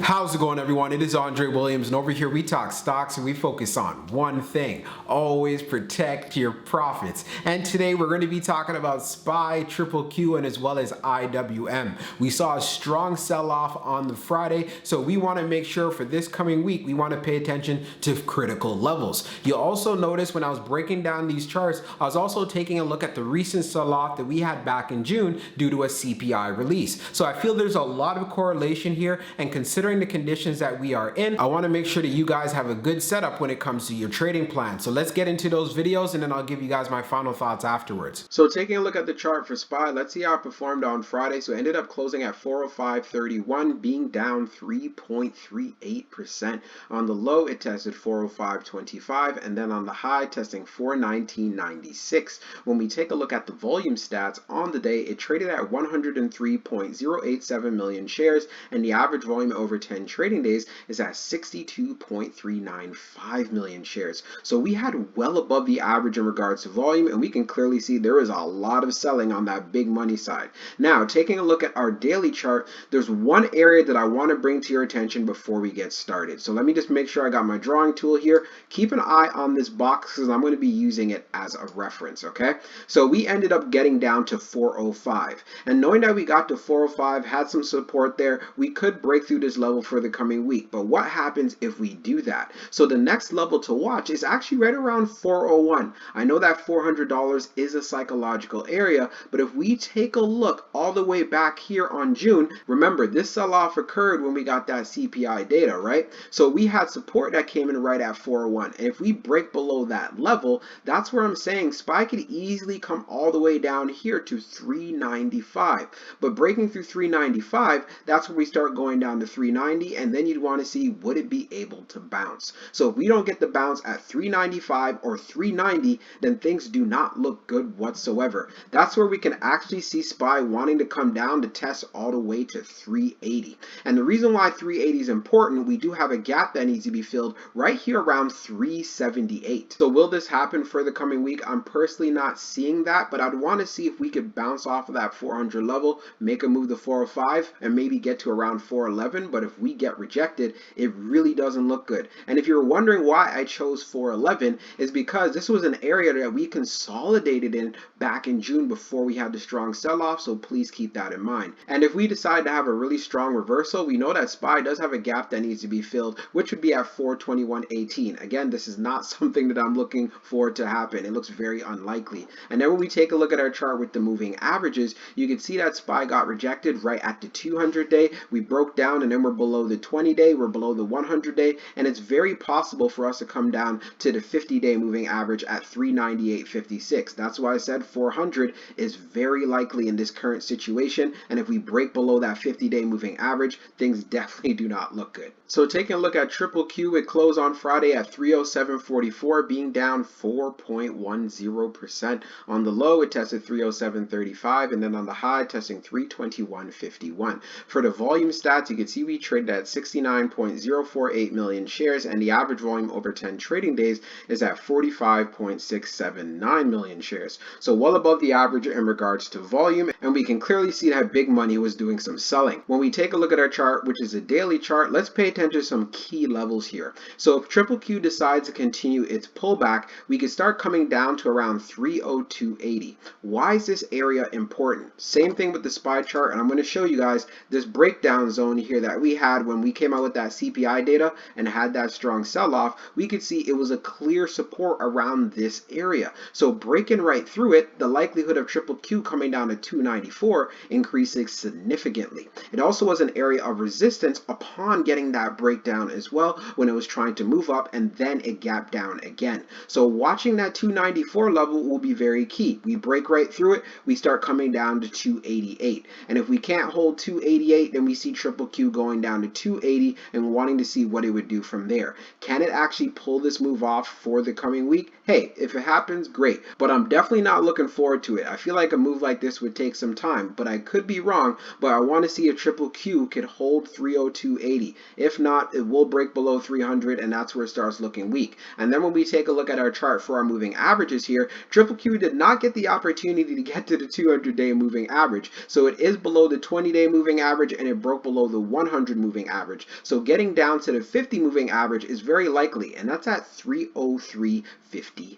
How's it going, everyone? It is Andre Williams, and over here we talk stocks and we focus on one thing: always protect your profits. And today we're going to be talking about SPY, QQQ, and as well as IWM. We saw a strong sell-off on the Friday, so we want to make sure for this coming week we want to pay attention to critical levels. You'll also notice when I was breaking down these charts, I was also taking a look at the recent sell-off that we had back in June due to a CPI release. So I feel there's a lot of correlation here, and considering the conditions that we are in, I want to make sure that you guys have a good setup when it comes to your trading plan. So let's get into those videos, and then I'll give you guys my final thoughts afterwards. So taking a look at the chart for SPY, let's see how it performed on Friday. So it ended up closing at 405.31, being down 3.38%. On the low, it tested 405.25, and then on the high, testing 419.96. When we take a look at the volume stats on the day, it traded at 103.087 million shares, and the average volume over 10 trading days is at 62.395 million shares. So we had well above the average in regards to volume, and we can clearly see there is a lot of selling on that big money side. Now, taking a look at our daily chart, there's one area that I want to bring to your attention before we get started. So let me just make sure I got my drawing tool here. Keep an eye on this box because I'm going to be using it as a reference, okay? So we ended up getting down to 405, and knowing that we got to 405, had some support there, we could break through this level for the coming week. But what happens if we do that? So the next level to watch is actually right around 401. I know that $400 is a psychological area, but if we take a look all the way back here on June, remember this sell-off occurred when we got that CPI data, right? So we had support that came in right at 401, and if we break below that level, that's where I'm saying SPY could easily come all the way down here to 395. But breaking through 395, that's where we start going down to 390, and then you'd want to see, would it be able to bounce? So if we don't get the bounce at 395 or 390, then things do not look good whatsoever. That's where we can actually see SPY wanting to come down to test all the way to 380. And the reason why 380 is important, we do have a gap that needs to be filled right here around 378. So will this happen for the coming week? I'm personally not seeing that, but I'd want to see if we could bounce off of that 400 level, make a move to 405, and maybe get to around 411. But if we get rejected, it really doesn't look good. And if you're wondering why I chose 411, is because this was an area that we consolidated in back in June before we had the strong sell-off, so please keep that in mind. And if we decide to have a really strong reversal, we know that SPY does have a gap that needs to be filled, which would be at 421.18. Again, this is not something that I'm looking for to happen. It looks very unlikely. And then when we take a look at our chart with the moving averages, you can see that SPY got rejected right at the 200-day. We broke down, and then we're below the 20-day, we're below the 100-day, and it's very possible for us to come down to the 50-day moving average at 398.56. That's why I said 400 is very likely in this current situation, and if we break below that 50-day moving average, things definitely do not look good. So taking a look at QQQ, it closed on Friday at 307.44, being down 4.10%. On the low, it tested 307.35, and then on the high, testing 321.51. For the volume stats, you can see we traded at 69.048 million shares, and the average volume over 10 trading days is at 45.679 million shares. So well above the average in regards to volume, and we can clearly see that big money was doing some selling. When we take a look at our chart, which is a daily chart, let's pay attention to some key levels here. So if QQQ decides to continue its pullback, we could start coming down to around 302.80. Why is this area important? Same thing with the SPY chart, and I'm going to show you guys this breakdown zone here that we had when we came out with that CPI data and had that strong sell-off. We could see it was a clear support around this area. So breaking right through it, the likelihood of QQQ coming down to 294 increases significantly. It also was an area of resistance upon getting that breakdown as well when it was trying to move up, and then it gapped down again. So watching that 294 level will be very key. We break right through it, we start coming down to 288, and if we can't hold 288, then we see QQQ going down to 280 and wanting to see what it would do from there. Can it actually pull this move off for the coming week? Hey, if it happens, great, but I'm definitely not looking forward to it. I feel like a move like this would take some time, but I could be wrong. But I want to see if QQQ could hold 302.80. If not, it will break below 300, and that's where it starts looking weak. And then when we take a look at our chart for our moving averages here, QQQ did not get the opportunity to get to the 200-day moving average. So it is below the 20-day moving average, and it broke below the 100 200 moving average. So getting down to the 50 moving average is very likely, and that's at 303.50.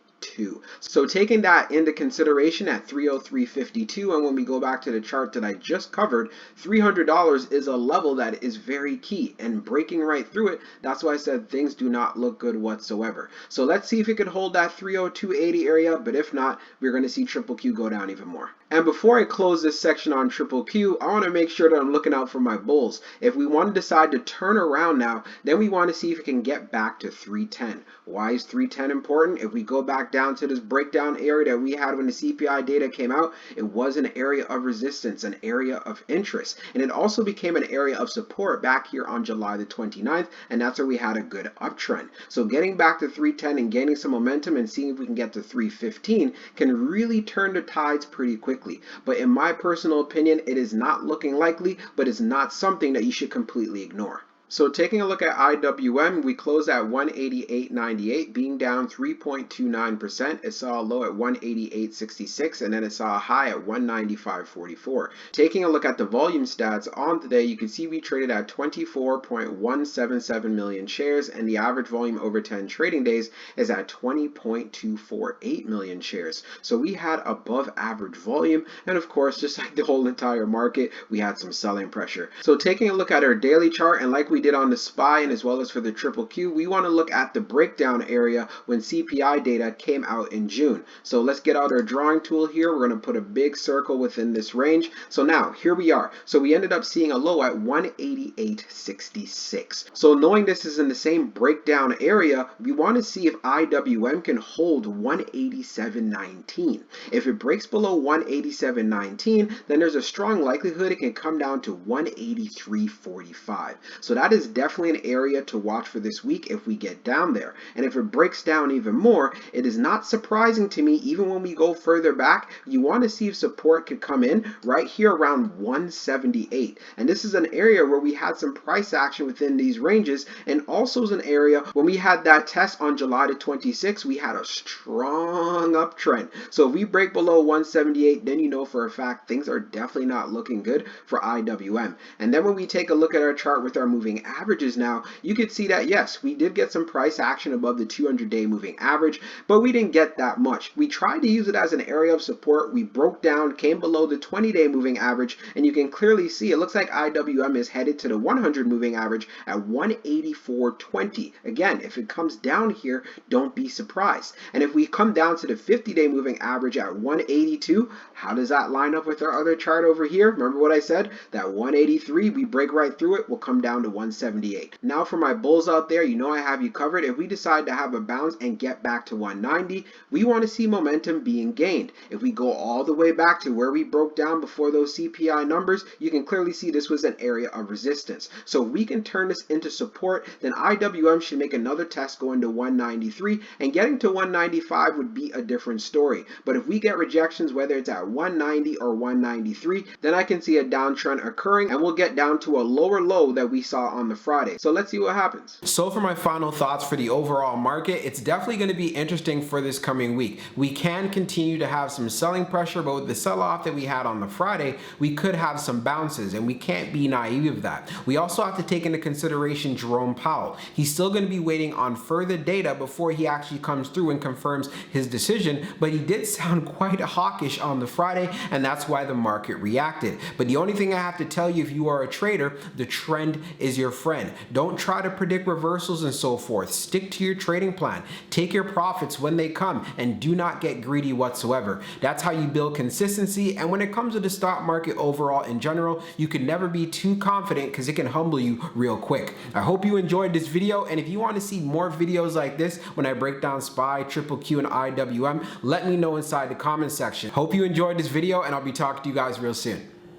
So taking that into consideration at 303.52, and when we go back to the chart that I just covered, $300 is a level that is very key, and breaking right through it, that's why I said things do not look good whatsoever. So let's see if it could hold that 302.80 area, but if not, we're going to see Triple Q go down even more. And before I close this section on Triple Q, I want to make sure that I'm looking out for my bulls. If we want to decide to turn around now, then we want to see if it can get back to 310. Why is 310 important? If we go back down to this breakdown area that we had when the CPI data came out, it was an area of resistance, an area of interest. And it also became an area of support back here on July the 29th, and that's where we had a good uptrend. So getting back to 310 and gaining some momentum and seeing if we can get to 315 can really turn the tides pretty quickly. But in my personal opinion, it is not looking likely, but it's not something that you should completely ignore. So taking a look at IWM, we closed at 188.98, being down 3.29%. It saw a low at 188.66, and then it saw a high at 195.44. Taking a look at the volume stats on today, you can see we traded at 24.177 million shares, and the average volume over 10 trading days is at 20.248 million shares. So we had above average volume, and of course, just like the whole entire market, we had some selling pressure. So taking a look at our daily chart, and like we did on the SPY and as well as for the Triple Q, we want to look at the breakdown area when CPI data came out in June. So let's get out our drawing tool here. We're going to put a big circle within this range. So now here we are. So we ended up seeing a low at 188.66. So knowing this is in the same breakdown area, we want to see if IWM can hold 187.19. If it breaks below 187.19, then there's a strong likelihood it can come down to 183.45. So that is definitely an area to watch for this week if we get down there. And if it breaks down even more, it is not surprising to me, even when we go further back, you want to see if support could come in right here around 178. And this is an area where we had some price action within these ranges, and also is an area when we had that test on July the 26th, we had a strong uptrend. So if we break below 178, then you know for a fact things are definitely not looking good for IWM. And then when we take a look at our chart with our moving averages now, you could see that yes, we did get some price action above the 200-day moving average, but we didn't get that much. We tried to use it as an area of support. We broke down, came below the 20-day moving average, and you can clearly see it looks like IWM is headed to the 100 moving average at 184.20. Again, if it comes down here, don't be surprised. And if we come down to the 50-day moving average at 182, how does that line up with our other chart over here? Remember what I said? That 183, we break right through it, we'll come down to 178. Now for my bulls out there, you know I have you covered. If we decide to have a bounce and get back to 190, we want to see momentum being gained. If we go all the way back to where we broke down before those CPI numbers, you can clearly see this was an area of resistance. So we can turn this into support, then IWM should make another test going to 193, and getting to 195 would be a different story. But if we get rejections, whether it's at 190 or 193, then I can see a downtrend occurring, and we'll get down to a lower low that we saw on the Friday. So let's see what happens. So for my final thoughts for the overall market, it's definitely going to be interesting for this coming week. We can continue to have some selling pressure, but with the sell-off that we had on the Friday, we could have some bounces, and we can't be naive of that. We also have to take into consideration Jerome Powell. He's still going to be waiting on further data before he actually comes through and confirms his decision, but he did sound quite hawkish on the Friday, and that's why the market reacted. But the only thing I have to tell you, if you are a trader, the trend is your friend. Don't try to predict reversals and so forth. Stick to your trading plan. Take your profits when they come, and do not get greedy whatsoever. That's how you build consistency, and when it comes to the stock market overall in general, you can never be too confident because it can humble you real quick. I hope you enjoyed this video, and if you want to see more videos like this when I break down SPY, Triple Q, and IWM, let me know inside the comment section. Hope you enjoyed this video, and I'll be talking to you guys real soon.